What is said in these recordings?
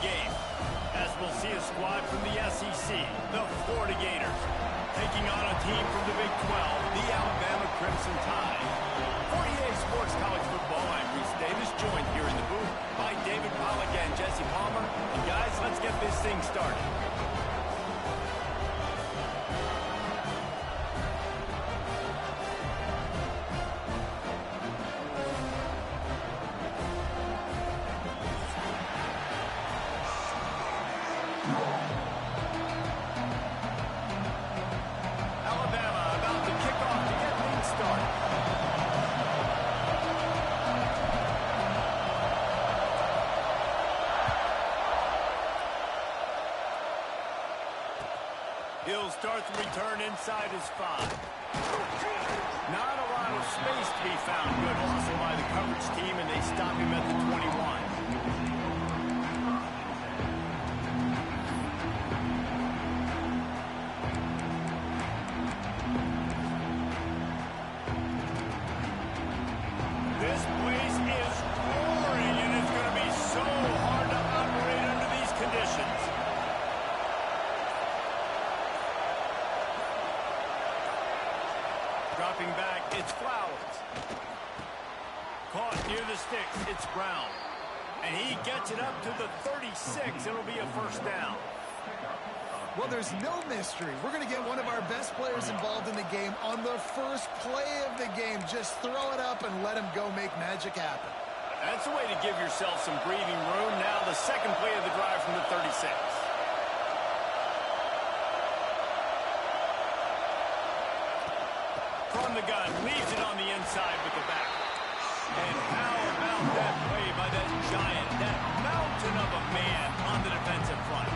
game, as we'll see a squad from the SEC, the Florida Gators, taking on a team from the Big 12, the Alabama Crimson Tide. For EA Sports College Football, I'm Reese Davis, joined here in the booth by David Pollack and Jesse Palmer. And guys, let's get this thing started. He'll start the return inside his 5. Not a lot of space to be found. Good hustle by the coverage team, and they stop him at the 21. This place is roaring, and it's going to be so hard to operate under these conditions. Dropping back, it's Flowers. Caught near the sticks, it's Brown. And he gets it up to the 36. It'll be a first down. Well, there's no mystery. We're going to get one of our best players involved in the game on the first play of the game. Just throw it up and let him go make magic happen. That's a way to give yourself some breathing room. Now the second play of the drive from the 36. From the gun, leaves it on the inside with the back. And how about that play by that giant, that mountain of a man on the defensive front?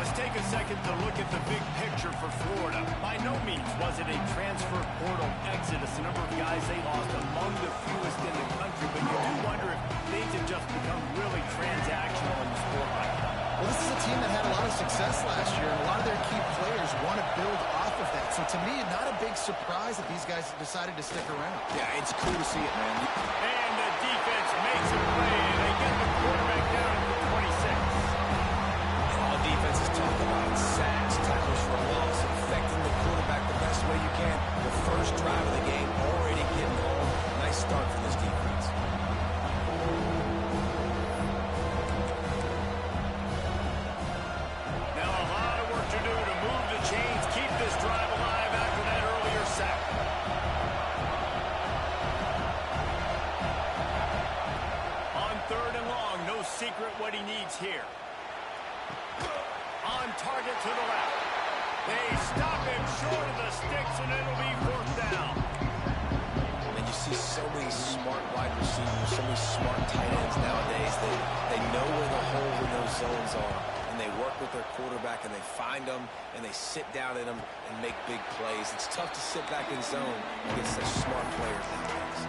Let's take a second to look at the big picture for Florida. By no means was it a transfer portal exodus. The number of guys they lost among the fewest in the country, but you do wonder if things have just become really transactional in the sport right now. Well, this is a team that had a lot of success last year, and a lot of their key players want to build off of that. So to me, not a big surprise that these guys decided to stick around. Yeah, it's cool to see it, man. And the defense makes a play, and they get the quarterback down to the 26. All defenses talk about sacks, tackles for loss, affecting the quarterback the best way you can. The first drive of the game, already getting home. Nice start for this defense. Now a lot of work to do to move the chains, keep this drive alive after that earlier sack. On 3rd and long, no secret what he needs here. On target to the left. They stop him short of the sticks, and it'll be 4th down. And you see so many smart wide receivers, so many smart tight ends nowadays. They know where the hole in those zones are, and they work with their quarterback, and they find them, and they sit down in them and make big plays. It's tough to sit back in zone against such smart players nowadays.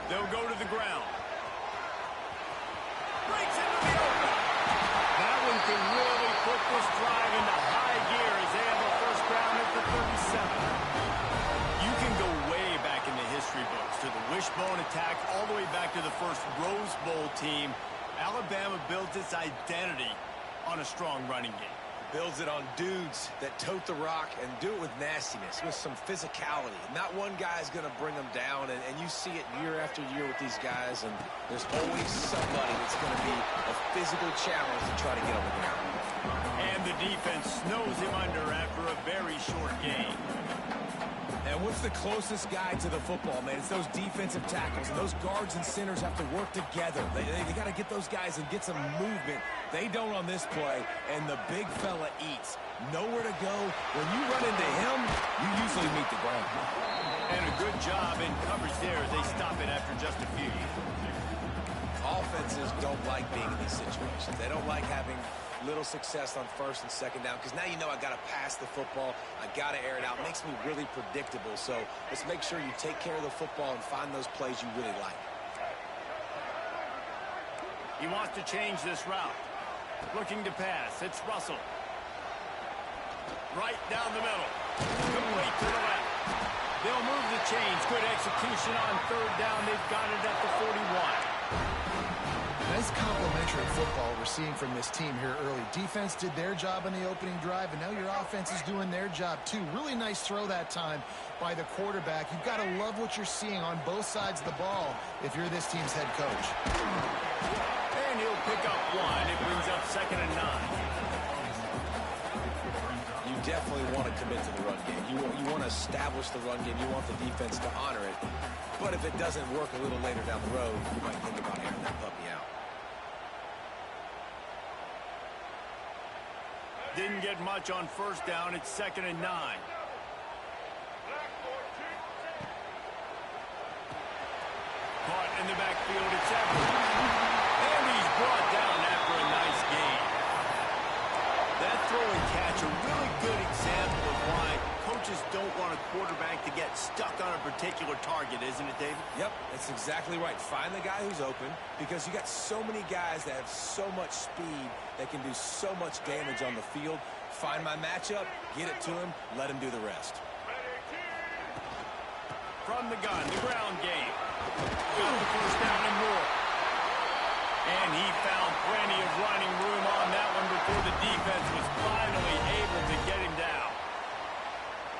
They'll go to the ground. Breaks into the open. That one can really put this drive into high gear as they have a first down at the 37. You can go way back in the history books to the wishbone attack all the way back to the first Rose Bowl team. Alabama built its identity on a strong running game. Builds it on dudes that tote the rock and do it with nastiness, with some physicality. Not one guy's going to bring them down, and you see it year after year with these guys, and there's always somebody that's going to be a physical challenge to try to get on the ground. And the defense snows him under after a very short game. And what's the closest guy to the football, man? It's those defensive tackles, and those guards and centers have to work together. They got to get those guys and get some movement. They don't on this play, and the big fella eats. Nowhere to go. When you run into him, you usually meet the ground. And a good job in coverage there as they stop it after just a few. Offenses don't like being in these situations. They don't like having little success on 1st and 2nd down, because now you know I got to pass the football. I got to air it out. It makes me really predictable. So let's make sure you take care of the football and find those plays you really like. He wants to change this route. Looking to pass. It's Russell. Right down the middle. Complete to the left. They'll move the chains. Good execution on third down. They've got it at the 41. Nice complementary football we're seeing from this team here early. Defense did their job on the opening drive, and now your offense is doing their job too. Really nice throw that time by the quarterback. You've got to love what you're seeing on both sides of the ball if you're this team's head coach. And he'll pick up one. It brings up 2nd and 9. You definitely want to commit to the run game. You want to establish the run game. You want the defense to honor it. But if it doesn't work a little later down the road, you might think about airing that puppy out. Didn't get much on first down. It's 2nd and 9. Caught in the backfield. It's Evans. And he's brought down after a nice gain. That throw and catch, a really good example of why coaches don't want a quarterback to get stuck on a particular target, isn't it, David? Yep, that's exactly right. Find the guy who's open, because you got so many guys that have so much speed that can do so much damage on the field. Find my matchup, get it to him, let him do the rest. From the gun, the ground game. Got the first down and more. And he found plenty of running room on that one before the defense was finally able to get him down.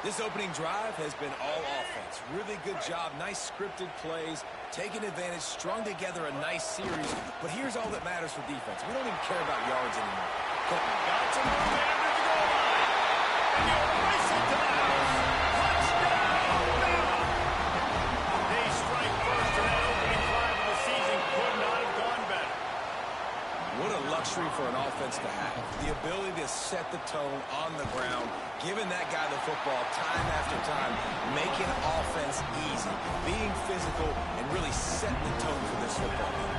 This opening drive has been all offense. Really good job, nice scripted plays, taking advantage, strung together a nice series. But here's all that matters for defense. We don't even care about yards anymore. Got some room after the goal line. And he'll race it to the house. Touchdown, Bama! They strike first in that opening drive of the season. Could not have gone better. What a luxury for an offense to have. The ability to set the tone on the ground, giving that guy the football time after time, making offense easy, being physical, and really setting the tone for this football game.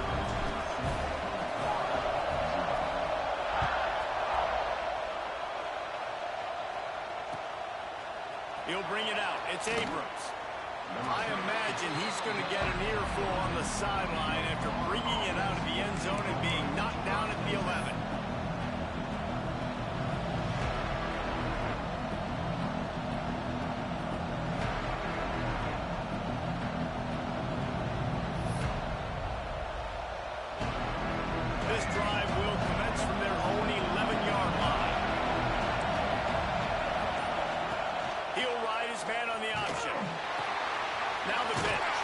He'll bring it out. It's Abrams. I imagine he's going to get an earful on the sideline after bringing it out of the end zone and being knocked down at the 11. This drive will commence from their own 11-yard line. He'll ride his man on the option. Now the pitch.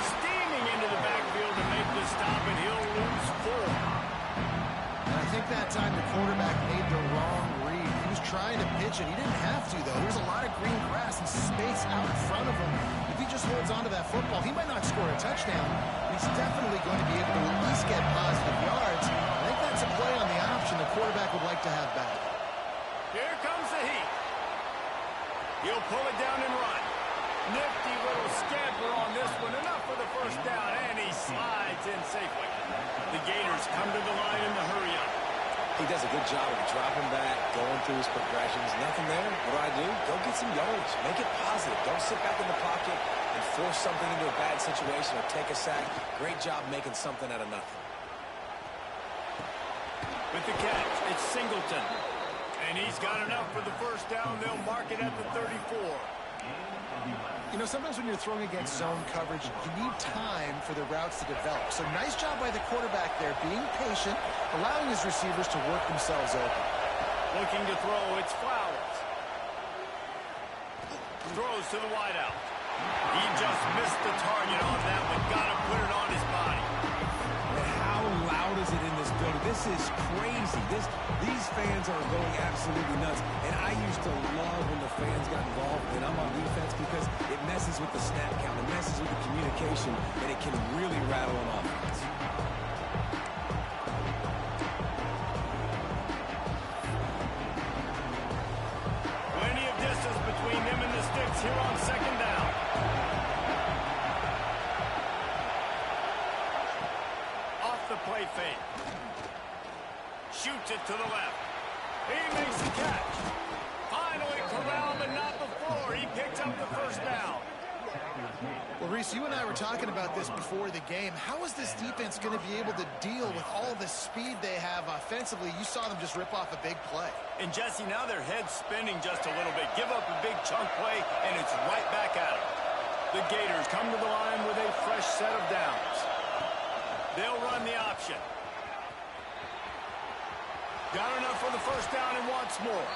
Steaming into the backfield to make the stop, and he'll lose 4. And I think that time the quarterback made the wrong read. He was trying to pitch it. He didn't have to, though. There's a lot of green grass and space out in front of him. If he just holds onto that football, he might not score a touchdown, but he's definitely going to be able to at least get positive yards. I think that's a play on the option the quarterback would like to have back. Here comes the heat. He'll pull it down and run. Nifty little scamper on this one. Enough for the first down, and he slides in safely. The Gators come to the line in the hurry-up. He does a good job of dropping back, going through his progressions. Nothing there. What do? Go get some yards. Make it positive. Don't sit back in the pocket and force something into a bad situation or take a sack. Great job making something out of nothing. With the catch, it's Singleton. And he's got enough for the first down. They'll mark it at the 34. You know, sometimes when you're throwing against zone coverage, you need time for the routes to develop. So nice job by the quarterback there, being patient, allowing his receivers to work themselves open. Looking to throw, it's Flowers. Throws to the wideout. He just missed the target on that one. Got to put it on his body. And how loud is it in this building? This is crazy. These fans are going absolutely nuts. And I used to love when the fans got involved and I'm on defense because it messes with the snap count. It messes with the communication, and it can really rattle an offense. Plenty of distance between them and the sticks here on second down. Off the play fake. Shoots it to the left. He makes the catch. Finally corralled, but not before. He picks up the first down. Well, Reese, you and I were talking about this before the game. How is this defense going to be able to deal with all the speed they have offensively? You saw them just rip off a big play. And, Jesse, now their head's spinning just a little bit. Give up a big chunk play, and it's right back at them. The Gators come to the line with a fresh set of downs. They'll run the option. Got enough for the first down and wants more.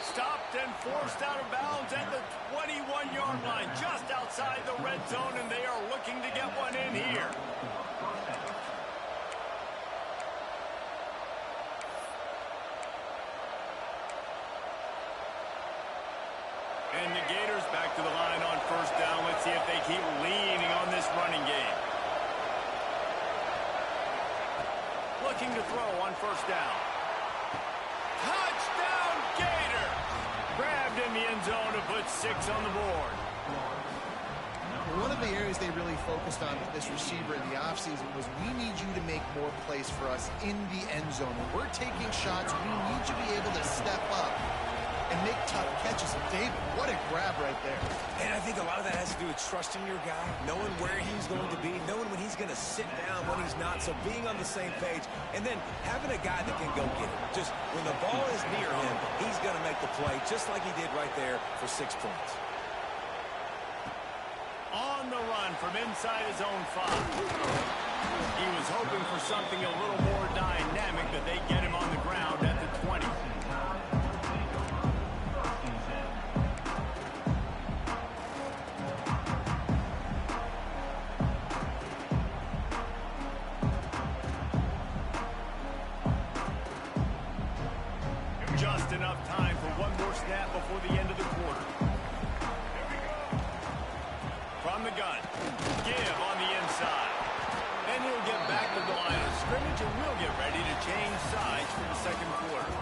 Stopped and forced out of bounds at the 21-yard line, just outside the red zone, and they are looking to get one in here. And the Gators back to the line on first down. Let's see if they keep leaning on this running game. Looking to throw on first down. Touchdown, Gators! Grabbed in the end zone to put 6 on the board. One of the areas they really focused on with this receiver in the offseason was we need you to make more plays for us in the end zone. When we're taking shots, we need you to be able to step up and make tough catches. And David, what a grab right there. And I think a lot of that has to do with trusting your guy, knowing where he's going to be, knowing when he's going to sit down, when he's not, so being on the same page, and then having a guy that can go get it. Just when the ball is near him, he's going to make the play, just like he did right there for 6 points. On the run from inside his own 5. He was hoping for something a little more dynamic, but they get him on the ground at the 20. Just enough time for one more snap before the end of the quarter. From the gun, give on the inside. And he'll get back to the line of scrimmage, and we'll get ready to change sides for the second quarter.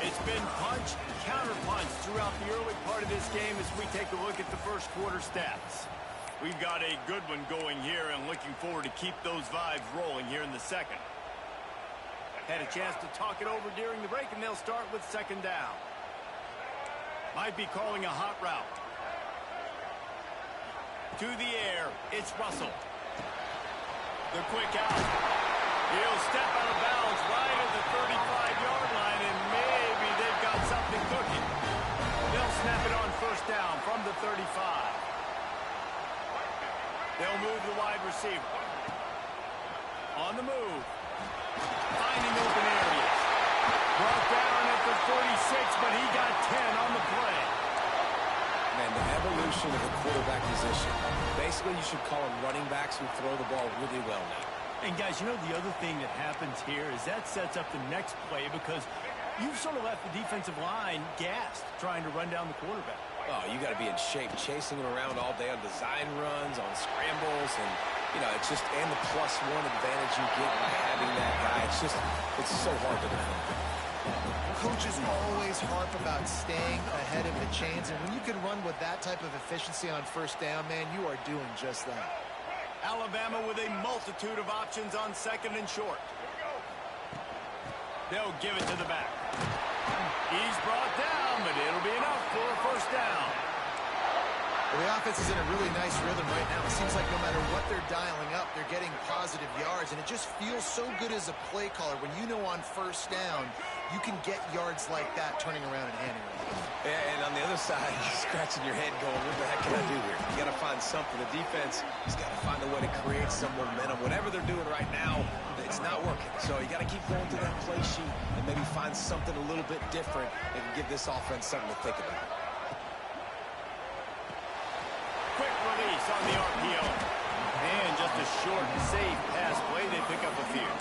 It's been punch, counter-punch throughout the early part of this game as we take a look at the first quarter stats. We've got a good one going here and looking forward to keep those vibes rolling here in the second. Had a chance to talk it over during the break, and they'll start with second down. Might be calling a hot route. To the air, it's Russell. The quick out. He'll step out of bounds right at the 35-yard line, and maybe they've got something cooking. They'll snap it on first down from the 35. They'll move the wide receiver. On the move. Finding open areas. Brought down at the 36, but he got 10 on the play. Man, the evolution of the quarterback position. Basically, you should call them running backs who throw the ball really well now. And, guys, you know the other thing that happens here is that sets up the next play because you've sort of left the defensive line gassed trying to run down the quarterback. Oh, you got to be in shape, chasing him around all day on design runs, on scrambles, and, you know, it's just, and the +1 advantage you get by having that guy. It's so hard to defend. Coaches always harp about staying ahead of the chains, and when you can run with that type of efficiency on first down, man, you are doing just that. Alabama with a multitude of options on second and short. They'll give it to the back. He's brought down, but it'll be enough for a first down. Well, the offense is in a really nice rhythm right now. It seems like no matter what they're dialing up, they're getting positive yards, and it just feels so good as a play caller when you know on first down you can get yards like that turning around and handing it. And on the other side, you're scratching your head going, what the heck can I do here? You got to find something. The defense has got to find a way to create some momentum. Whatever they're doing right now, it's not working. So you got to keep going through that play sheet and maybe find something a little bit different that can give this offense something to think about. Quick release on the RPO. And just a short, safe pass play. They pick up a few.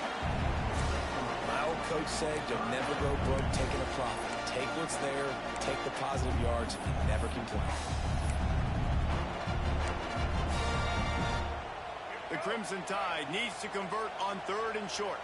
My old coach said you'll never go broke taking a profit. Take what's there, take the positive yards, and never complain. The Crimson Tide needs to convert on third and short.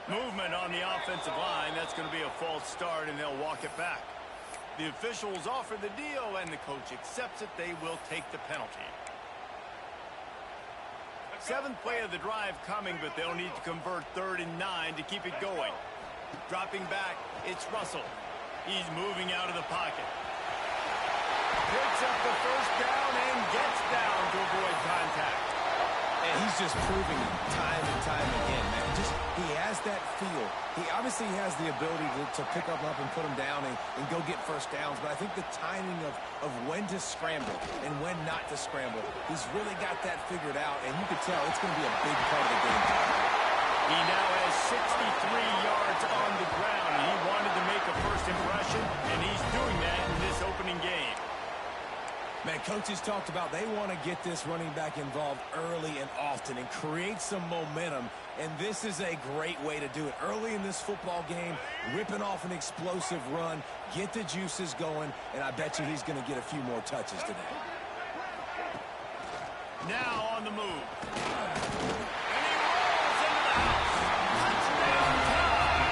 Movement on the offensive line. That's going to be a false start, and they'll walk it back. The officials offer the deal, and the coach accepts it. They will take the penalty. 7th play of the drive coming, but they'll need to convert 3rd and 9 to keep it going. Dropping back, it's Russell. He's moving out of the pocket. Picks up the first down and gets down to avoid contact. And he's just proving it time and time again, man. He has that feel. He obviously has the ability to pick up and put him down and go get first downs. But I think the timing of when to scramble and when not to scramble, he's really got that figured out. And you can tell it's going to be a big part of the game. He now has 63 yards on the ground. He wanted to make a first impression, and he's doing that in this opening game. Man, coaches talked about they want to get this running back involved early and often and create some momentum, and this is a great way to do it. Early in this football game, ripping off an explosive run, get the juices going, and I bet you he's going to get a few more touches today. Now on the move. And he rolls into the house. Touchdown time.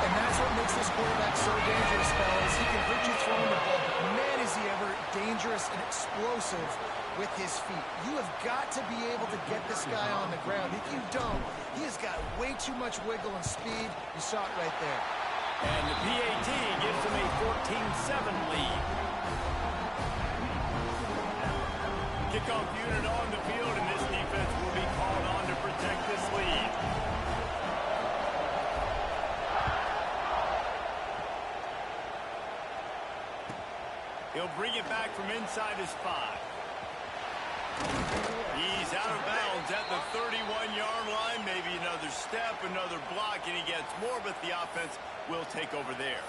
And that's what makes this quarterback so dangerous, fellas. He can hurt you throwing the ball. Man, is he ever dangerous and explosive with his feet. You have got to be able to get this guy on the ground. If you don't, he has got way too much wiggle and speed. You saw it right there. And the PAT gives him a 14-7 lead. Kickoff unit on the field, and this defense will be called on to protect this lead. He'll bring it back from inside his 5. He's out of bounds at the 31-yard line. Maybe another step, another block, and he gets more, but the offense will take over there.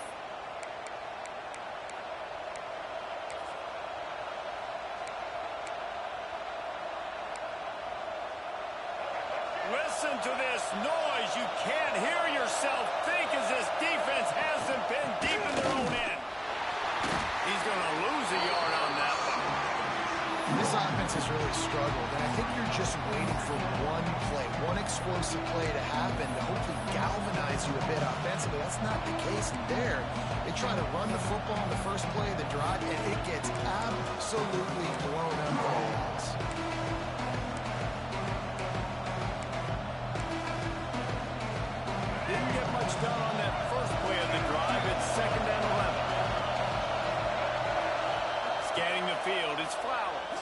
Listen to this noise. You can't hear yourself think as this defense hasn't been deep in their own end. He's going to lose a yard on that one. This offense has really struggled, and I think you're just waiting for one play, one explosive play to happen to hopefully galvanize you a bit offensively. That's not the case there. They try to run the football in the first play of the drive, and it gets absolutely blown up by the Eagles. Didn't get much done on that first play of the drive. It's 2nd and 11. Scanning the field, it's Flowers.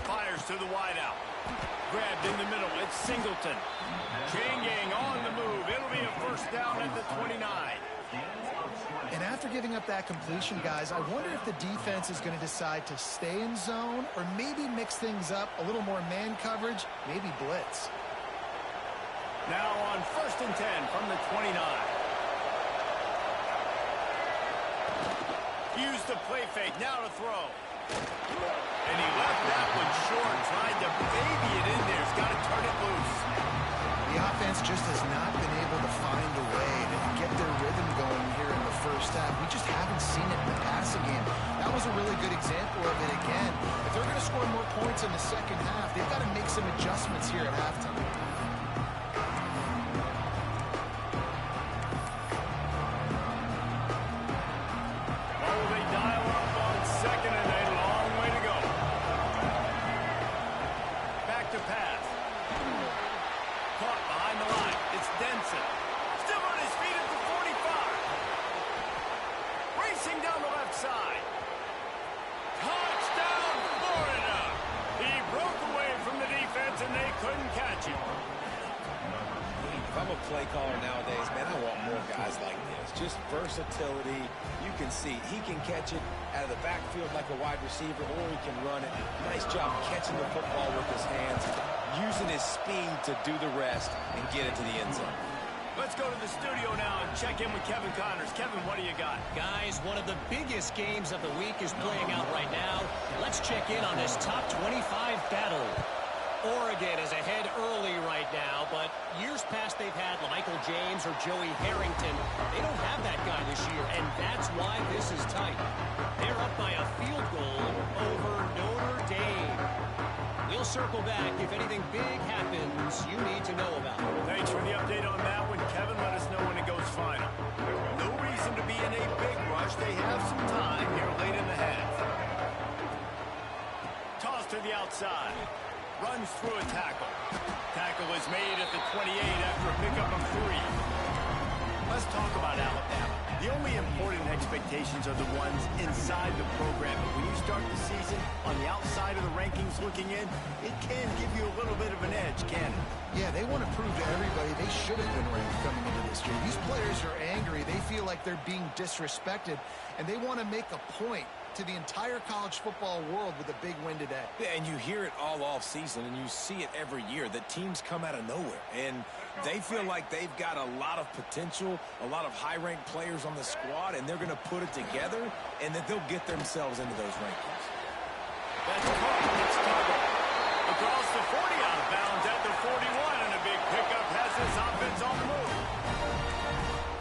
Fires to the wideout. Grabbed in the middle, it's Singleton. Chain gang on the move. It'll be a first down at the 29. And after giving up that completion, guys, I wonder if the defense is going to decide to stay in zone or maybe mix things up, a little more man coverage, maybe blitz. Now on 1st and 10 from the 29. Use the play fake, now to throw. And he left that one short, tried to baby it in there. He's got to turn it loose. The offense just has not been able to find a way to get their rhythm going here in the first half. We just haven't seen it in the passing game. That was a really good example of it again. If they're going to score more points in the second half, they've got to make some adjustments here at halftime. Play caller nowadays, man, I want more guys like this. Just versatility. You can see he can catch it out of the backfield like a wide receiver, or he can run it. Nice job catching the football with his hands, using his speed to do the rest and get it to the end zone. Let's go to the studio now and check in with Kevin Connors. Kevin, what do you got? Guys, one of the biggest games of the week is playing out right now. Let's check in on this top 25 battle. Oregon is ahead early right now, but years past they've had Michael James or Joey Harrington. They don't have that guy this year, and that's why this is tight. They're up by a field goal over Notre Dame. We'll circle back if anything big happens you need to know about. Thanks for the update on that one, Kevin. Let us know when it goes final. No reason to rush. They have some time here late in the half. Toss to the outside. Runs through a tackle. Tackle is made at the 28 after a pickup of 3. Let's talk about Alabama. The only important expectations are the ones inside the program. But when you start the season on the outside of the rankings looking in, it can give you a little bit of an edge, can it? Yeah, they want to prove to everybody they should have been ranked coming into this year. These players are angry. They feel like they're being disrespected, and they want to make a point to the entire college football world with a big win today. Yeah, and you hear it all off season, and you see it every year that teams come out of nowhere, and they feel like they've got a lot of potential, a lot of high-ranked players on the squad, and they're going to put it together, and that they'll get themselves into those rankings. That's caught. It's Tuggle. Across the 40 out of bounds at the 41, and a big pickup has this offense on the move.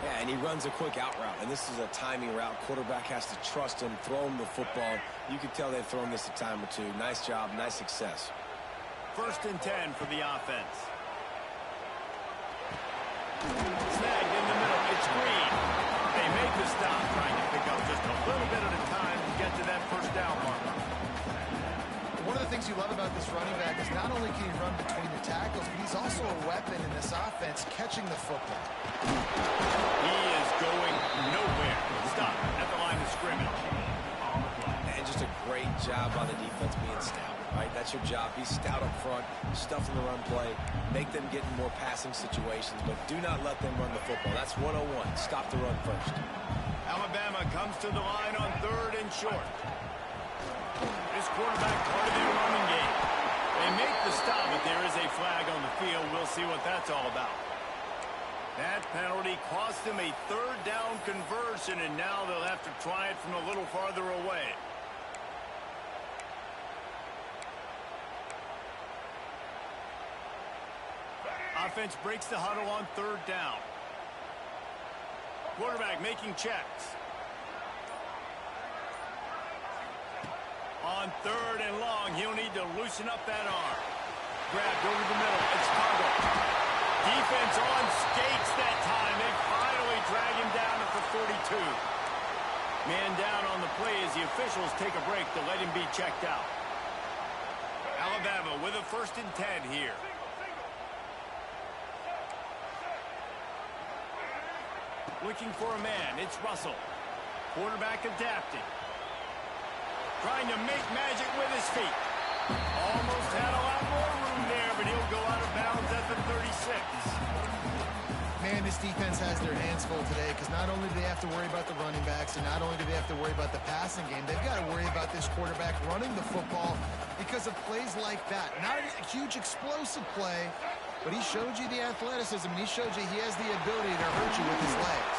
Yeah, and he runs a quick out route, and this is a timing route. Quarterback has to trust him, throw him the football. You can tell they've thrown this a time or two. Nice job, nice success. 1st and 10 for the offense. Snagged in the middle. It's Green. They make the stop, trying to pick up just a little bit at a time to get to that first down mark. One of the things you love about this running back is not only can he run between the tackles, but he's also a weapon in this offense catching the football. He is going nowhere. Stop at the line of scrimmage. And just a great job by the defense being stout, right? That's your job. Be stout up front, stuff in the run play, make them get in more passing situations, but do not let them run the football. That's 101. Stop the run first. Alabama comes to the line on 3rd and short. This quarterback part of their running game. They make the stop, but there is a flag on the field. We'll see what that's all about. That penalty cost them a 3rd down conversion, and now they'll have to try it from a little farther away. Offense breaks the huddle on 3rd down. Quarterback making checks. On 3rd and long, he'll need to loosen up that arm. Grabbed over the middle. It's Tuggle. Defense on skates that time. They finally drag him down at the 42. Man down on the play as the officials take a break to let him be checked out. Alabama with a 1st and 10 here. Looking for a man. It's Russell. Quarterback adapting. Trying to make magic with his feet. Almost had a lot more room there, but he'll go out of bounds at the 36. Man, this defense has their hands full today because not only do they have to worry about the running backs and not only do they have to worry about the passing game, they've got to worry about this quarterback running the football because of plays like that. Not a huge explosive play, but he showed you the athleticism, and he showed you he has the ability to hurt you with his legs.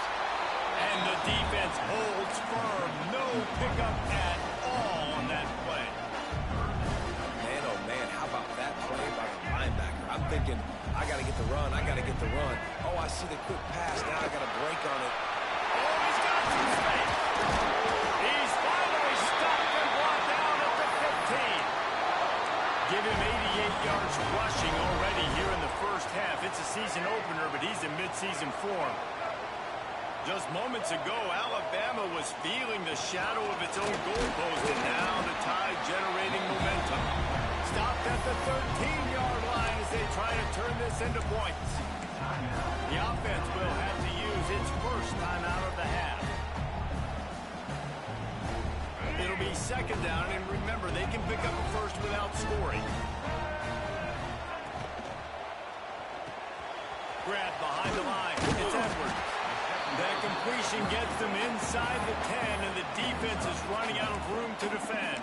And the defense holds firm. No pickup at all on that play. Man, oh man, how about that play by the linebacker? I'm thinking, I got to get the run, I got to get the run. Oh, I see the quick pass, now I got to break on it. Oh, he's got some space. He's finally stopped and brought down at the 15. Give him 88 yards rushing already here in the first half. It's a season opener, but he's in midseason form. Just moments ago, Alabama was feeling the shadow of its own goalpost, and now the Tide generating momentum. Stopped at the 13-yard line as they try to turn this into points. The offense will have to use its first time out of the half. It'll be 2nd down, and remember, they can pick up a first without scoring. Grabbed behind the line. It's Edwards. That completion gets them inside the 10, and the defense is running out of room to defend.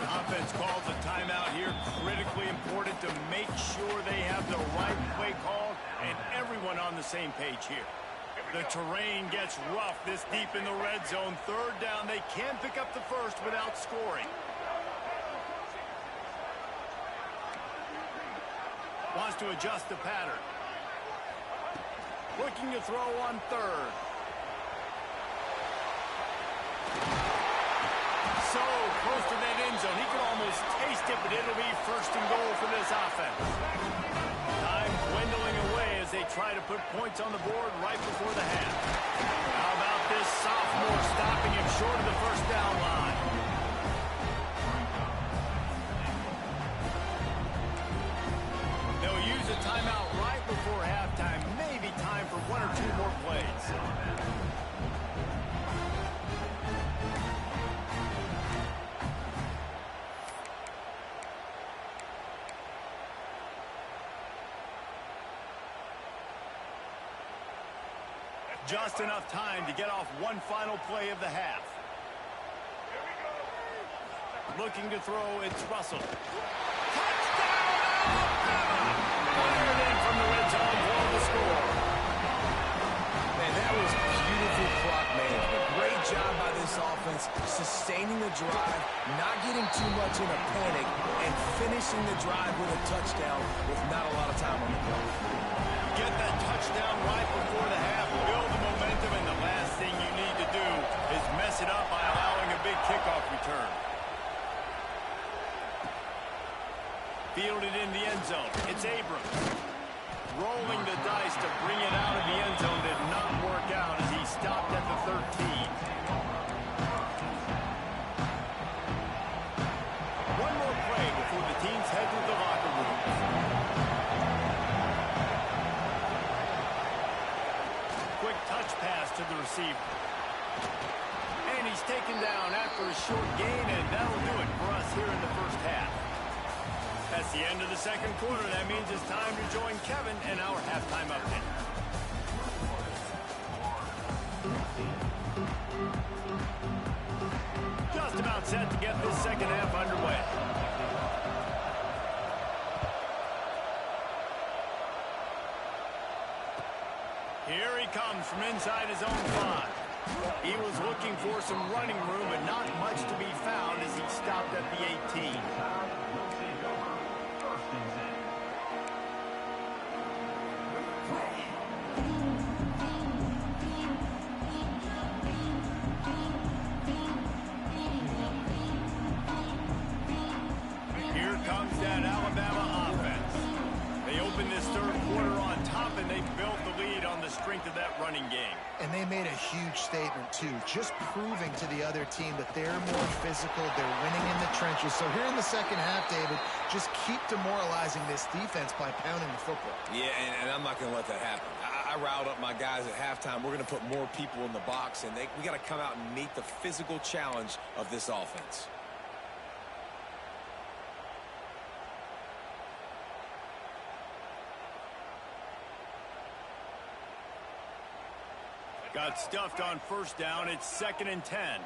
Offense calls a timeout here. Critically important to make sure they have the right play call and everyone on the same page here. The terrain gets rough this deep in the red zone. 3rd down. They can pick up the first without scoring. Wants to adjust the pattern. Looking to throw on 3rd. So close to that end zone. He could almost taste it, but it'll be 1st and goal for this offense. Time dwindling away as they try to put points on the board right before the half. How about this the sophomore stopping him short of the first down line. They'll use a timeout right before halftime. Maybe time for one or two more plays. Just enough time to get off one final play of the half. Looking to throw, it's Russell. Touchdown, Alabama! Fired in from the red zone for the score. Man, that was beautiful clock management. Great job by this offense, sustaining the drive, not getting too much in a panic, and finishing the drive with a touchdown with not a lot of time on the clock. Get that touchdown right before the half, build the momentum, and the last thing you need to do is mess it up by allowing a big kickoff return. Fielded in the end zone. It's Abrams. Rolling the dice to bring it out of the end zone did not work out as he stopped at the 13. One more play before the teams head to the locker rooms. Quick touch pass to the receiver. And he's taken down after a short gain, and that'll do it for us here in the first half. That's the end of the second quarter. That means it's time to join Kevin and our halftime update. Just about set to get this second half underway. Here he comes from inside his own 5. He was looking for some running room, but not much to be found as he stopped at the 18. Here comes that Alabama offense. They opened this third quarter on top, and they built the lead on the strength of that running game. And they made a huge statement, too, just proving to the other team that they're more physical, they're winning in the trenches. So here in the second half, David, just keep demoralizing this defense by pounding the football. Yeah, and I'm not going to let that happen. I riled up my guys at halftime. We're going to put more people in the box, and we got to come out and meet the physical challenge of this offense. Got stuffed on first down. It's 2nd and 10.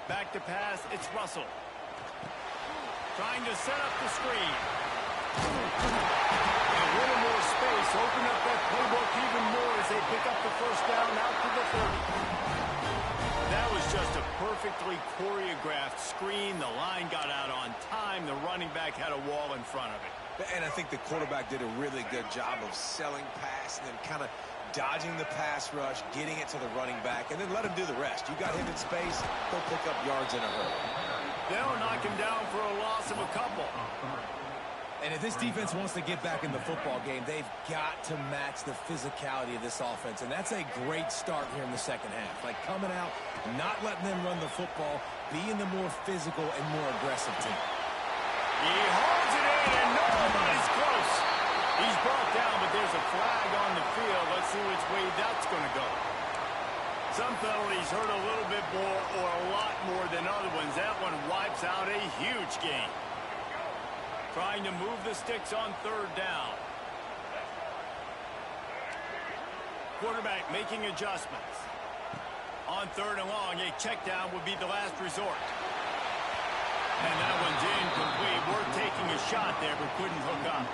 Back to pass. It's Russell. Trying to set up the screen. A little more space. Open up that playbook even more as they pick up the first down out to the 30. That was just a perfectly choreographed screen. The line got out on time. The running back had a wall in front of it. And I think the quarterback did a really good job of selling pass and then kind of dodging the pass rush, getting it to the running back, and then let him do the rest. You got him in space, he'll pick up yards in a hurry. They'll knock him down for a loss of a couple. And if this defense wants to get back in the football game, they've got to match the physicality of this offense. And that's a great start here in the second half. Like coming out, not letting them run the football, being the more physical and more aggressive team. He holds it in, and nobody's close. He's brought down, but there's a flag on the field. Let's see which way that's going to go. Some penalties hurt a little bit more or a lot more than other ones. That one wipes out a huge game. Trying to move the sticks on third down. Quarterback making adjustments. On third and long, a check down would be the last resort. And that one's incomplete. We're taking a shot there, but couldn't hook up.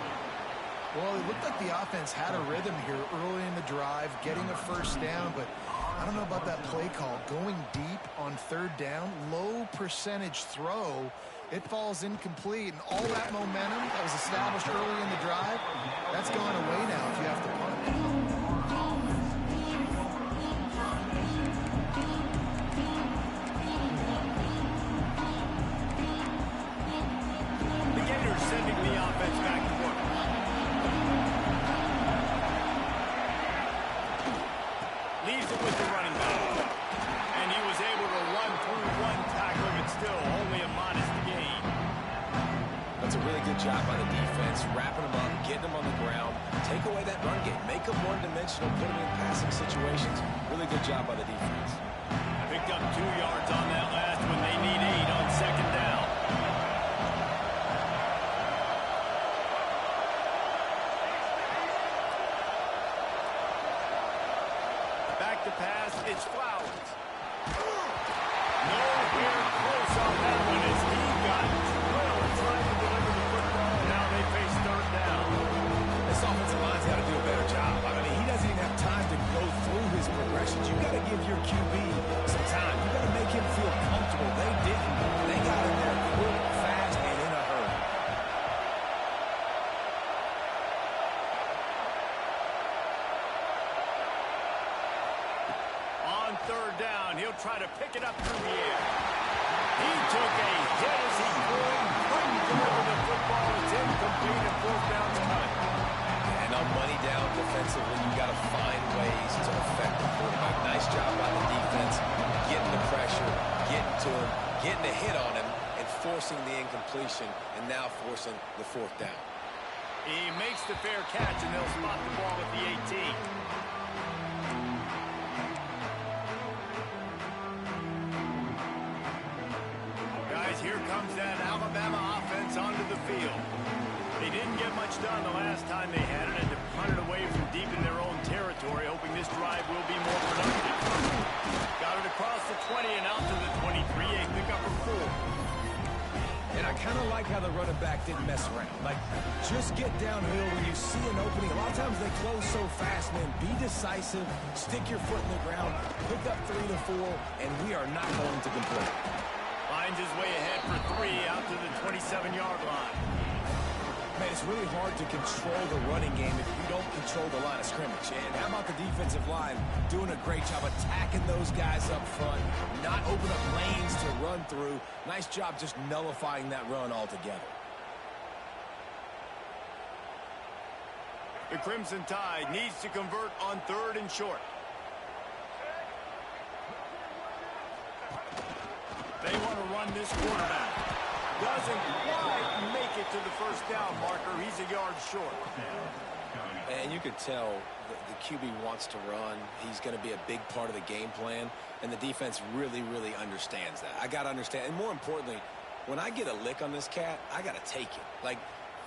Well, it looked like the offense had a rhythm here early in the drive, getting a first down, but I don't know about that play call. Going deep on third down, low percentage throw, it falls incomplete, and all that momentum that was established early in the drive, that's gone away now if you have to punt. The Gators sending the offense back to work. really good job by the defense, wrapping them up, getting them on the ground, take away that run game, make them one-dimensional, put them in passing situations. Really good job by the defense. Picked up 2 yards on that last one. They need 8 on second down. Back to pass, it's Flowers. Nowhere close on that one as he got 12 trying to deliver the football. Now they face third down. This offensive line's got to do a better job. I mean, he doesn't even have time to go through his progressions. You got to give your QB some time. You got to make him feel comfortable. They didn't. They got in there quick, fast, and in a hurry. On third down, he'll try to pick it up through the air. He took a hit as he couldn't deliver the football. It's incomplete and fourth down punt. And on money down defensively, you got to find ways to affect the quarterback. Nice job by the defense, getting the pressure, getting to him, getting a hit on him, and forcing the incompletion, and now forcing the fourth down. He makes the fair catch, and they'll spot the ball at the 18. Guys, here comes that Alabama offense onto the field. They didn't get much done the last time they had it, and to punt it away from deep in their own territory, hoping this drive will be more productive. Got it across the 20 and out to the 23, a pickup of 4. And I kind of like how the running back didn't mess around. Like, just get downhill when you see an opening. A lot of times they close so fast, man. Be decisive, stick your foot in the ground, pick up 3 to 4, and we are not going to complain. Finds his way ahead for 3 out to the 27-yard line. Man, it's really hard to control the running game if you don't control the line of scrimmage. And how about the defensive line doing a great job attacking those guys up front, not open up lanes to run through. Nice job just nullifying that run altogether. The Crimson Tide needs to convert on 3rd and short. They want to run this quarterback. Doesn't quite make it to the first down marker. He's a yard short. And you could tell the QB wants to run. He's going to be a big part of the game plan, and the defense really, really understands that. I got to understand, and more importantly, when I get a lick on this cat, I got to take it. Like,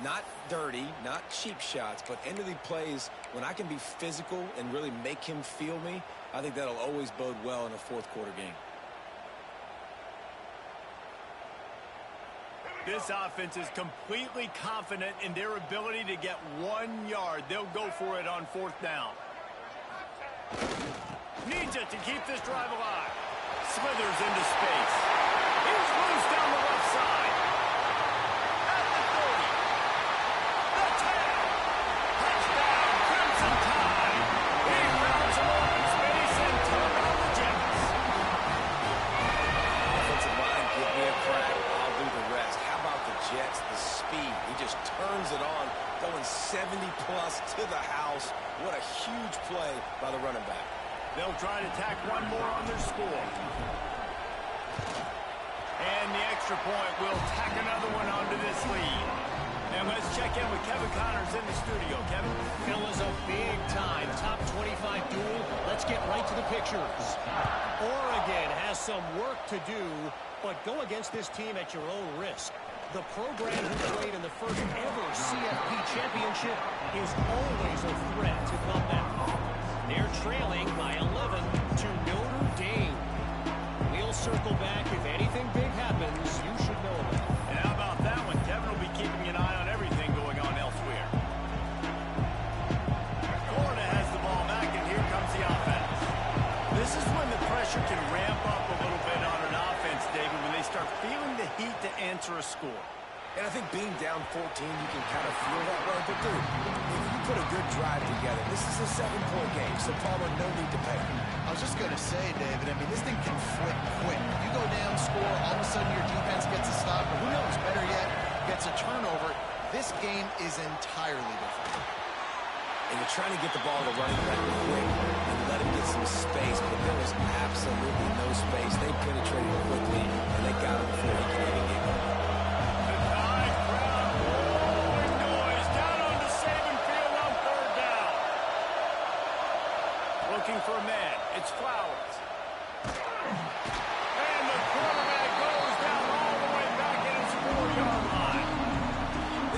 not dirty, not cheap shots, but end of the plays, when I can be physical and really make him feel me, I think that'll always bode well in a fourth quarter game. This offense is completely confident in their ability to get 1 yard. They'll go for it on 4th down. Needs it to keep this drive alive. Slithers into space. He's loose down the left side. At the 30. The 10. Touchdown, Crimson Tide. He rounds him open space and turn on the Jets. Offensive line, give me a crack. I'll do the rest. How about the Jets, the speed? He just turns it on, going 70-plus to the house. What a huge play by the running back. They'll try to tack one more on their score. And the extra point will tack another one onto this lead. And let's check in with Kevin Connors in the studio. Kevin? Phil is a big-time top 25 duel. Let's get right to the pictures. Oregon has some work to do, but go against this team at your own risk. The program who played in the first ever CFP championship is always a threat to come back. They're trailing by 11 to Notre Dame. We'll circle back. If anything big happens, you should know about it. And how about that one? Kevin will be keeping an eye on everything going on elsewhere. Florida has the ball back, and here comes the offense. This is when the pressure can ramp up a little bit on an offense, David, when they start feeling the heat to answer a score. And I think being down 14, you can kind of feel that way. But, dude, if you put a good drive together, this is a 7-point game, so Palmer, no need to panic. I was just going to say, David, I mean, this thing can flip quick. You go down, score, all of a sudden your defense gets a stop, or who knows, better yet, gets a turnover. This game is entirely different. And you're trying to get the ball to running back quick and let him get some space, but there was absolutely no space. They penetrated quickly, and they got him before he could even get going. The Tide crowd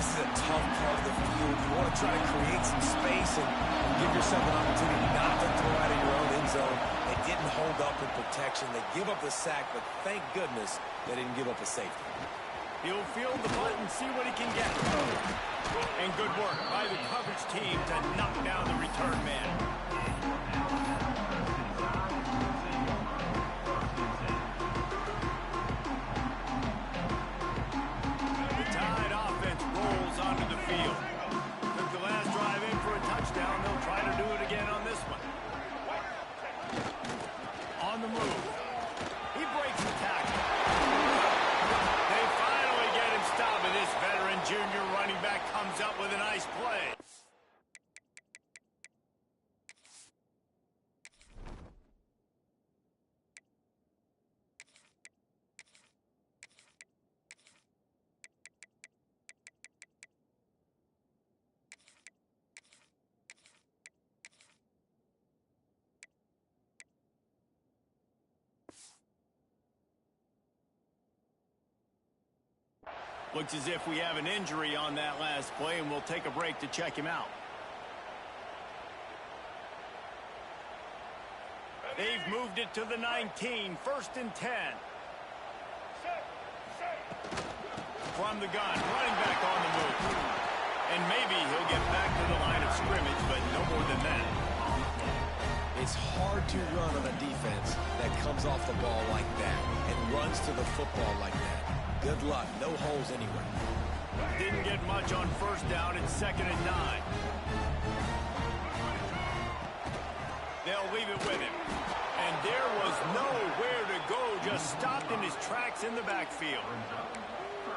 This is a tough part of the field. You want to try to create some space and give yourself an opportunity not to throw out of your own end zone. They didn't hold up in protection. They give up the sack, but thank goodness they didn't give up a safety. He'll field the punt and see what he can get. And good work by the coverage team to knock down the return man. The Tide offense rolls onto the field. Took the last drive in for a touchdown. They'll try to do it again on this one. On the move. He breaks the tackle. They finally get him stopped, and this veteran junior running back comes up with a nice play. Looks as if we have an injury on that last play, and we'll take a break to check him out. They've moved it to the 19, 1st and 10. From the gun, running back on the move. And maybe he'll get back to the line of scrimmage, but no more than that. It's hard to run on a defense that comes off the ball like that and runs to the football like that. Good luck. No holes anywhere. Didn't get much on 1st down. It's 2nd and 9. They'll leave it with him. And there was nowhere to go. Just stopped in his tracks in the backfield.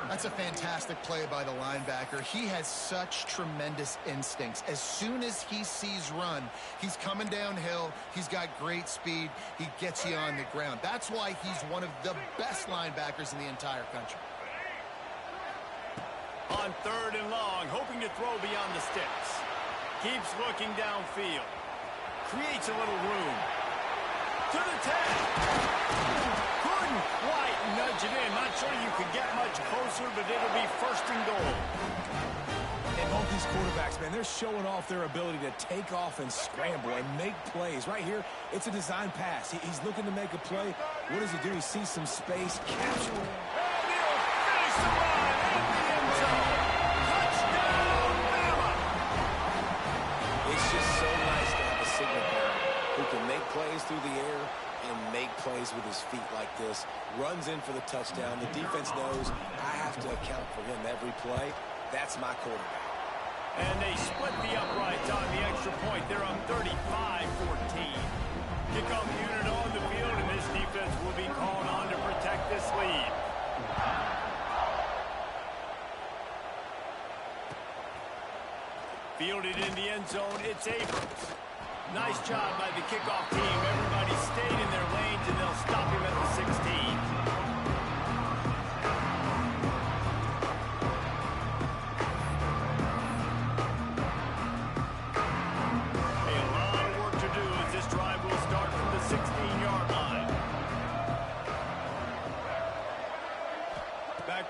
That's a fantastic play by the linebacker. He has such tremendous instincts. As soon as he sees run, he's coming downhill. He's got great speed. He gets you on the ground. That's why he's one of the best linebackers in the entire country. On 3rd and long, hoping to throw beyond the sticks. Keeps looking downfield. Creates a little room. To the 10. Couldn't quite nudge it in. Not sure you could get much closer, but it'll be 1st and goal. And both these quarterbacks, man, they're showing off their ability to take off and scramble and make plays. Right here, it's a design pass. He's looking to make a play. What does he do? He sees some space, capture it. And he'll finish the run in the end zone. Touchdown, Bama! It's just so nice to have a signal player who can make plays through the air and make plays with his feet like this. Runs in for the touchdown. The defense knows I have to account for him every play. That's my quarterback. And they split the uprights on the extra point. They're on 35-14. Kickoff unit on the field, and this defense will be called on to protect this lead. Fielded in the end zone, it's Abrams. Nice job by the kickoff team. Everybody stayed in their lanes, and they'll stop him at the 16.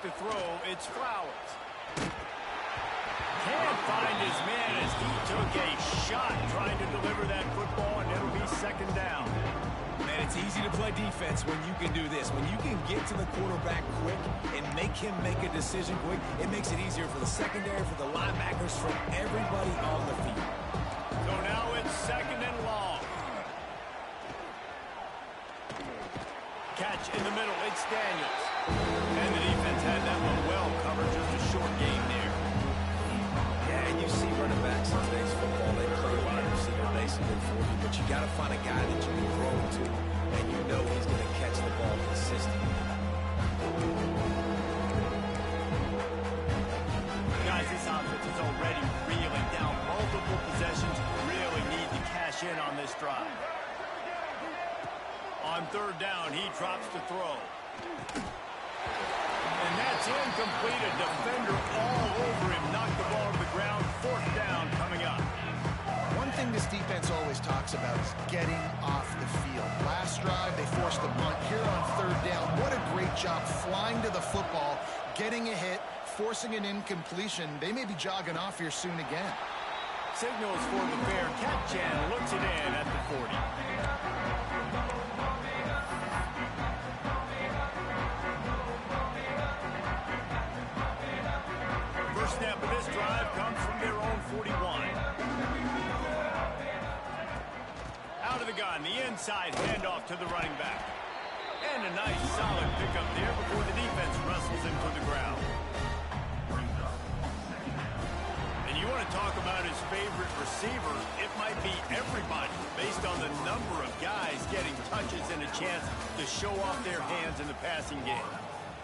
To throw, it's Flowers. Can't find his man as he took a shot trying to deliver that football, and it'll be 2nd down. Man, it's easy to play defense when you can do this. When you can get to the quarterback quick and make him make a decision quick, it makes it easier for the secondary, for the linebackers, for everybody on the field. So now it's 2nd and long. Catch in the middle, it's Daniels. And the defense had that one well covered, just a short game there. Yeah, and you see running backs in today's football, they play wide receiver basically for you, but you got to find a guy that you can throw to, and you know he's going to catch the ball consistently. Guys, this offense is already reeling down multiple possessions. Really need to cash in on this drive. On 3rd down, he drops to throw. And that's incomplete. A defender all over him. Knocked the ball to the ground. 4th down coming up. One thing this defense always talks about is getting off the field. Last drive, they forced a punt. Here on 3rd down, what a great job flying to the football, getting a hit, forcing an incompletion. They may be jogging off here soon again. Signals for the fair catch and looks it in at the 40. First snap of this drive comes from their own 41. Out of the gun, the inside handoff to the running back. And a nice solid pickup there before the defense wrestles him to the ground. And you want to talk about his favorite receiver, it might be everybody based on the number of guys getting touches and a chance to show off their hands in the passing game.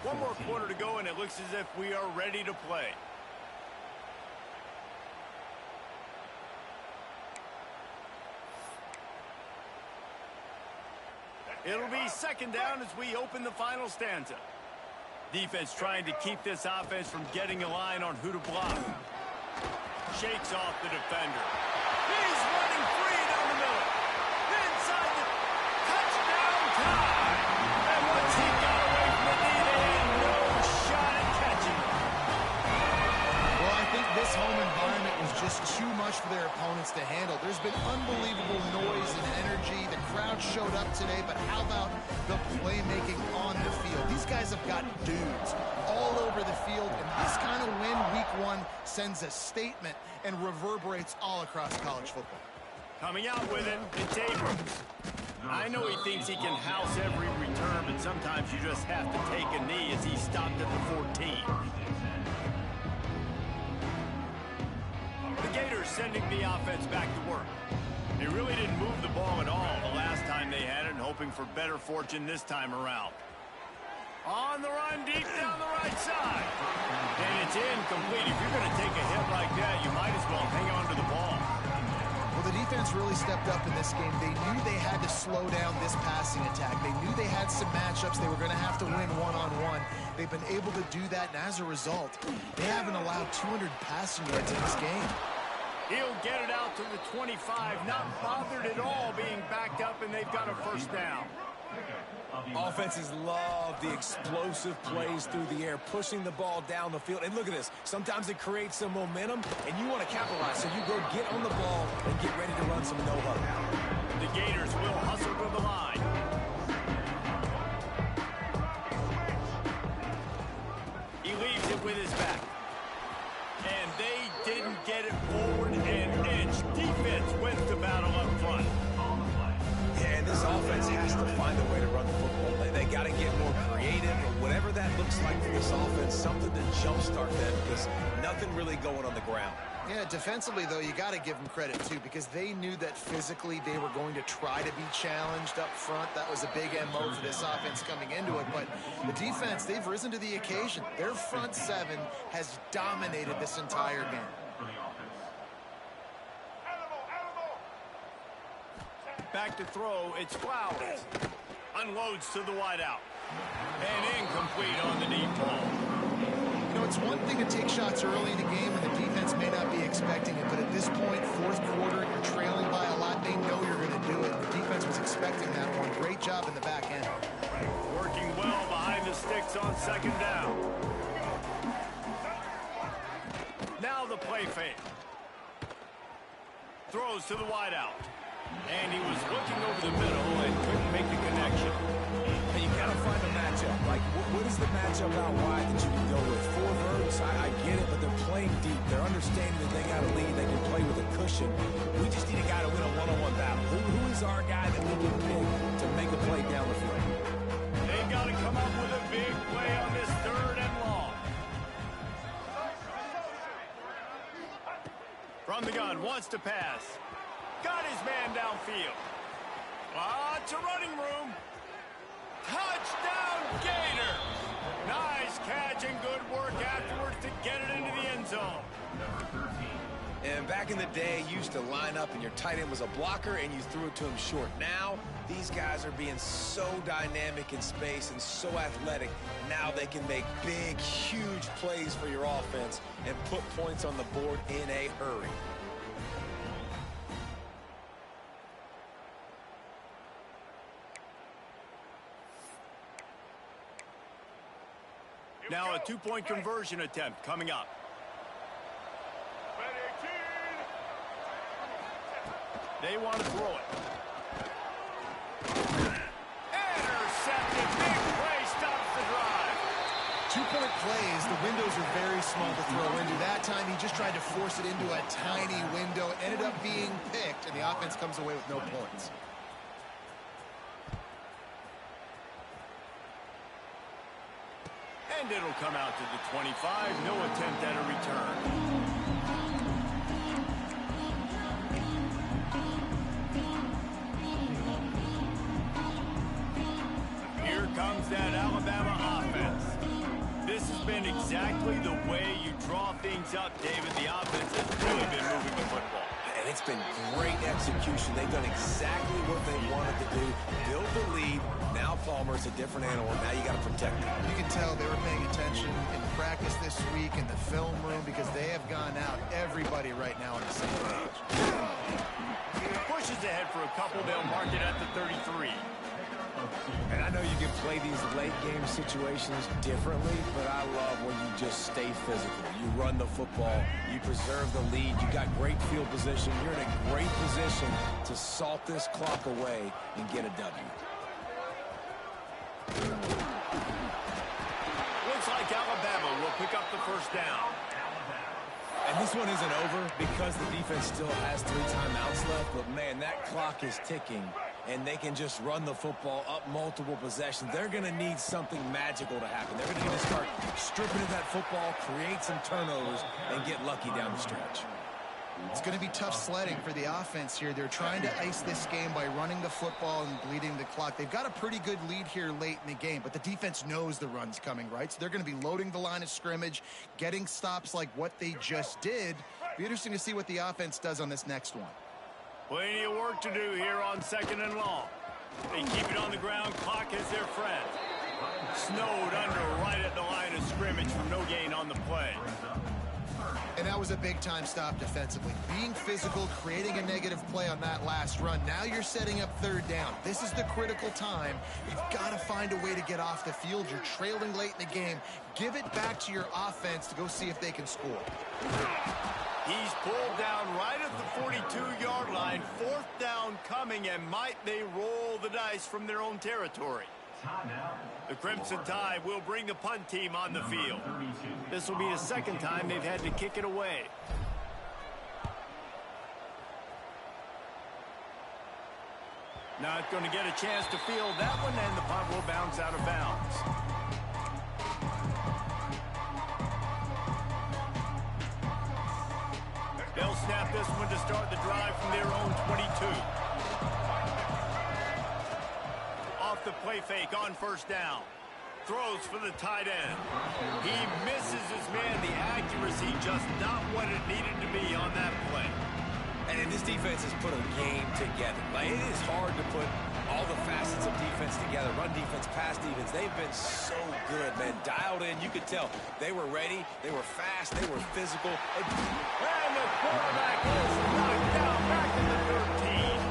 One more quarter to go and it looks as if we are ready to play. It'll be second down as we open the final stanza. Defense trying to keep this offense from getting a line on who to block. Shakes off the defender. He's running free down the middle. Inside the touchdown time. And once he got away from the knee, they had no shot at catching. Well, I think this home environment was just too much for their opponents to handle. There's been unbelievable noise and energy. The crowd showed up today, but how about the playmaking on the field? These guys have got dudes all over the field, and this kind of win week one sends a statement and reverberates all across college football. Coming out with it, it's Abrams. I know he thinks he can house every return, but sometimes you just have to take a knee as he stopped at the 14. The Gators sending the offense back to work. They really didn't move the ball at all the last time they had it, and hoping for better fortune this time around. On the run, deep down the right side. And it's incomplete. If you're going to take a hit like that, you might as well hang on to the ball. Well, the defense really stepped up in this game. They knew they had to slow down this passing attack. They knew they had some matchups they were going to have to win one-on-one. They've been able to do that, and as a result, they haven't allowed 200 passing yards in this game. He'll get it out to the 25, not bothered at all being backed up, and they've got a first down. Offenses love the explosive plays through the air, pushing the ball down the field. And look at this. Sometimes it creates some momentum, and you want to capitalize. So you go get on the ball and get ready to run some no-huddle. The Gators will hustle to the line. He leaves it with his back. And they didn't get it forward an inch. Defense wins the battle up front. Yeah, and this offense has to find a way to run the football. They got to get more creative, or whatever that looks like for this offense, something to jumpstart them, because nothing really going on the ground. Yeah, defensively, though, you got to give them credit, too, because they knew that physically they were going to try to be challenged up front. That was a big MO for this offense coming into it. But the defense, they've risen to the occasion. Their front seven has dominated this entire game. Back to throw, it's Flowers. Unloads to the wideout. And incomplete on the deep ball. You know, it's one thing to take shots early in the game and the defense may not be expecting it, but at this point, fourth quarter, you're trailing by a lot. They know you're going to do it. The defense was expecting that one. Great job in the back end. Working well behind the sticks on second down. Now the play fake. Throws to the wideout. And he was looking over the middle and couldn't make the connection. And you got to find a matchup. Like, what is the matchup out wide that you can go with? Four verts, I get it, but they're playing deep. They're understanding that they got a lead. They can play with a cushion. We just need a guy to win a one-on-one battle. Who is our guy that we can pick to make a play down the field? They got to come up with a big play on this third and long. From the gun, wants to pass. Got his man downfield. Lots of running room. Touchdown, Gators! Nice catch and good work afterwards to get it into the end zone. And back in the day, you used to line up and your tight end was a blocker and you threw it to him short. Now, these guys are being so dynamic in space and so athletic. Now they can make big, huge plays for your offense and put points on the board in a hurry. Now a two-point conversion attempt coming up. They want to throw it. Intercepted. Big play stops the drive. Two-point plays, the windows are very small to throw into. That time he just tried to force it into a tiny window. It ended up being picked, and the offense comes away with no points. And it'll come out to the 25. No attempt at a return. Here comes that Alabama offense. This has been exactly the way you draw things up, David. The offense has really been moving the football. And it's been great execution. They've done exactly what they wanted to do. Build the lead. Now Palmer's a different animal. Now you got to protect him. You can tell they were paying attention in practice this week in the film room because they have gone out, everybody right now on the same page. Pushes ahead for a couple. They'll mark it at the 33. And I know you can play these late game situations differently, but I love when you just stay physical. You run the football, you preserve the lead, you got great field position, you're in a great position to salt this clock away and get a W. Looks like Alabama will pick up the first down. And this one isn't over because the defense still has 3 timeouts left, but man, that clock is ticking. And they can just run the football up multiple possessions. They're going to need something magical to happen. They're going to need to start stripping at that football, create some turnovers, and get lucky down the stretch. It's going to be tough sledding for the offense here. They're trying to ice this game by running the football and bleeding the clock. They've got a pretty good lead here late in the game, but the defense knows the run's coming, right? So they're going to be loading the line of scrimmage, getting stops like what they just did. Be interesting to see what the offense does on this next one. Plenty of work to do here on 2nd and long. They keep it on the ground. Clock is their friend. Snowed under right at the line of scrimmage from no gain on the play. And that was a big-time stop defensively. Being physical, creating a negative play on that last run. Now you're setting up 3rd down. This is the critical time. You've got to find a way to get off the field. You're trailing late in the game. Give it back to your offense to go see if they can score. He's pulled down right at the 42-yard line. 4th down coming, and might they roll the dice from their own territory. The Crimson Tide will bring the punt team on the field. This will be the 2nd time they've had to kick it away. Not going to get a chance to field that one, and the punt will bounce out of bounds. They'll snap this one to start the drive from their own 22. Off the play fake on 1st down. Throws for the tight end. He misses his man. The accuracy just not what it needed to be on that play. And this defense has put a game together. Like, it is hard to put all the facets of defense together. Run defense, pass defense. They've been so good, man. Dialed in. You could tell they were ready. They were fast. They were physical. And the quarterback is knocked down back in the 13.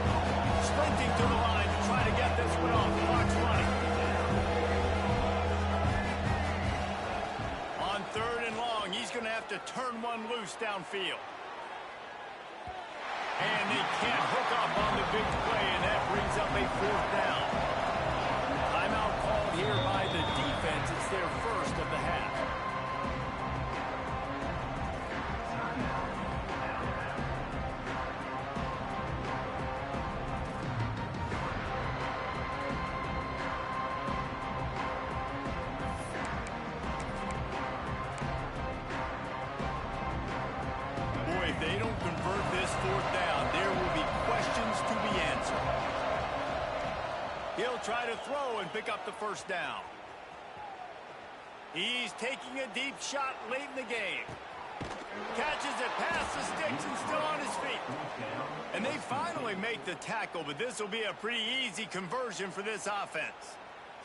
Sprinting to the line to try to get this one off. Clock's running. On 3rd and long, he's going to have to turn one loose downfield. And they can't hook up on the big play, and that brings up a 4th down. Timeout called here by the defense. It's their first of the half. Boy, if they don't convert this 4th down, there will be questions to be answered. He'll try to throw and pick up the 1st down. He's taking a deep shot late in the game. Catches it past the sticks and still on his feet. And they finally make the tackle, but this will be a pretty easy conversion for this offense.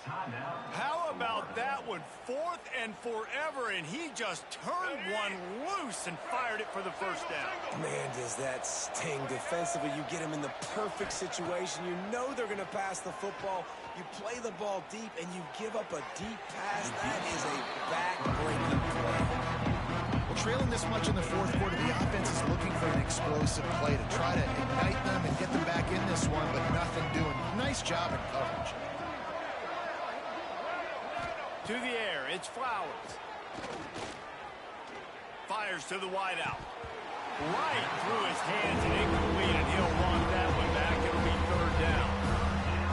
How about that one? 4th and forever, and he just turned one loose. loose and fired it for the first down. Man, does that sting defensively. You get him in the perfect situation. You know they're going to pass the football. You play the ball deep, and you give up a deep pass. That is a back-breaking play. Well, trailing this much in the fourth quarter, the offense is looking for an explosive play to try to ignite them and get them back in this one, but nothing doing. Nice job in coverage. To the air, it's Flowers. Fires to the wideout. Right through his hands and incomplete, and he'll want that one back. It'll be third down.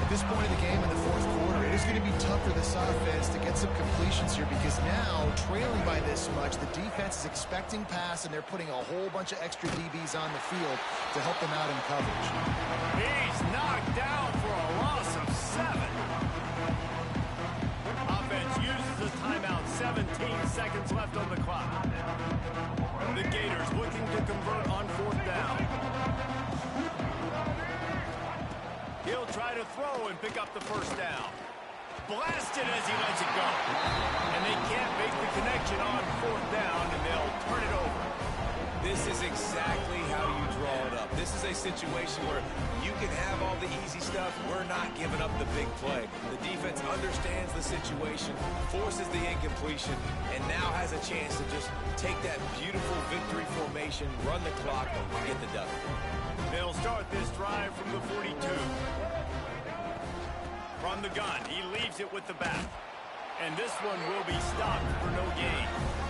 At this point in the game in the fourth quarter, it is going to be tough for this offense to get some completions here because now, trailing by this much, the defense is expecting pass, and they're putting a whole bunch of extra DBs on the field to help them out in coverage. He's knocked down for a loss of 7. Offense uses a timeout. 17 seconds left on the clock. The Gators looking to convert on fourth down. He'll try to throw and pick up the first down. Blasted as he lets it go. And they can't make the connection on fourth down, and they'll turn it over. This is exactly how you draw it up. This is a situation where you can have all the easy stuff. We're not giving up the big play. The defense understands the situation, forces the incompletion, and now has a chance to just take that beautiful victory formation, run the clock, and get the W. They'll start this drive from the 42. From the gun, he leaves it with the back. And this one will be stopped for no gain.